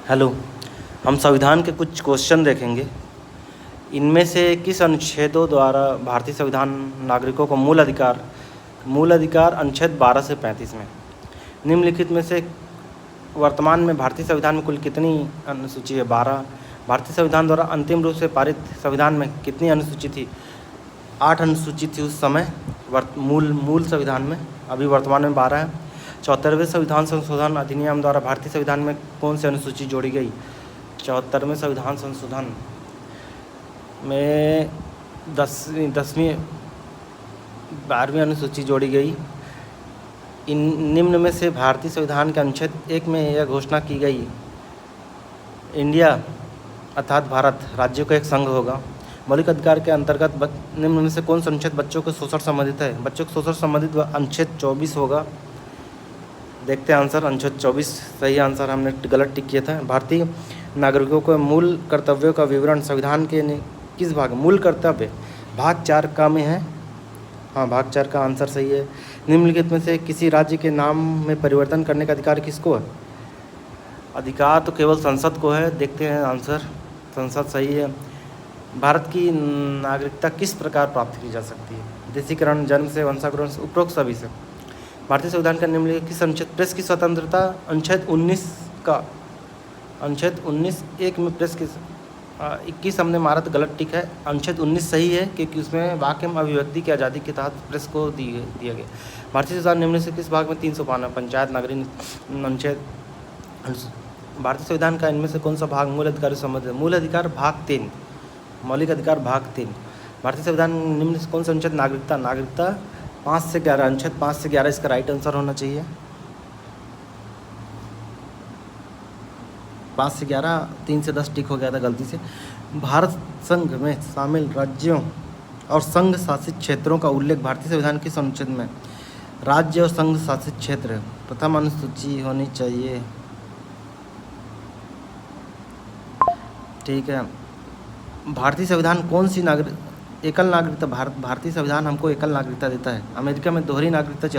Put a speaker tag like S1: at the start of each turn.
S1: Hello, हम संविधान के कुछ क्वेश्चन देखेंगे। इनमें से किस अनुच्छेदों द्वारा भारतीय संविधान नागरिकों को मूल अधिकार अनुच्छेद 12 से 35 में निम्नलिखित में से वर्तमान में भारतीय संविधान में कुल कितनी अनुसूची है? 12। भारतीय संविधान द्वारा अंतिम रूप से पारित संविधान में कितनी अनुसूची थी? 8 अनुसूची थी उस समय मूल संविधान में। अभी वर्तमान में 12 है। 74वें संविधान संशोधन अधिनियम द्वारा भारतीय संविधान में कौन सी अनुसूची जोड़ी गई? 74वें संविधान संशोधन में 12वीं अनुसूची जोड़ी गई। इन निम्न में से भारतीय संविधान के अनुच्छेद 1 में यह घोषणा की गई, इंडिया अर्थात भारत राज्यों का एक संघ होगा। मौलिक अधिकार के अंतर्गत निम्न में से कौन सा अनुच्छेद बच्चों के शोषण संबंधित है? बच्चों के शोषण संबंधित अनुच्छेद 24 होगा। देखते हैं आंसर। अनुच्छेद 24 सही आंसर, हमने गलत टिक किया था। भारतीय नागरिकों को मूल कर्तव्यों का विवरण संविधान के किस भाग? मूल कर्तव्य भाग 4 का में है। हाँ, भाग 4 का आंसर सही है। निम्नलिखित में से किसी राज्य के नाम में परिवर्तन करने का अधिकार किसको है? अधिकार तो केवल संसद को है। देखते हैं आंसर। संसद सही है। भारत की नागरिकता किस प्रकार प्राप्त की जा सकती है? देशीकरण, जन्म से, वंशाग्रहण, उपरोक्त सभी से। भारतीय संविधान का निम्नलिखित किस अनुच्छेद प्रेस की स्वतंत्रता? अनुच्छेद 19 का अनुच्छेद 19(1) में प्रेस की 21 हमने मारा तो गलत टिक है। अनुच्छेद 19 सही है क्योंकि उसमें वाक्य में अभिव्यक्ति की आज़ादी के तहत प्रेस को दिया गया। भारतीय संविधान निम्न से किस भाग में 352 पंचायत नागरिक अनुच्छेद? भारतीय संविधान का इनमें से कौन सा भाग मूल अधिकार से संबंधित है? मूल अधिकार भाग 3, मौलिक अधिकार भाग 3। भारतीय संविधान निम्न से कौन सा अनुच्छेद नागरिकता 5 से 11, अनुच्छेद 5 से 11 इसका राइट आंसर होना चाहिए। 5 से 11, 3 से 10 टिक हो गया था गलती से। भारत संघ में शामिल राज्यों और संघ शासित क्षेत्रों का उल्लेख भारतीय संविधान किस अनुच्छेद में? राज्य और संघ शासित क्षेत्र प्रथम अनुसूची होनी चाहिए। ठीक है। भारतीय संविधान कौन सी एकल नागरिकता? भारतीय संविधान हमको एकल नागरिकता देता है। अमेरिका में दोहरी नागरिकता चलती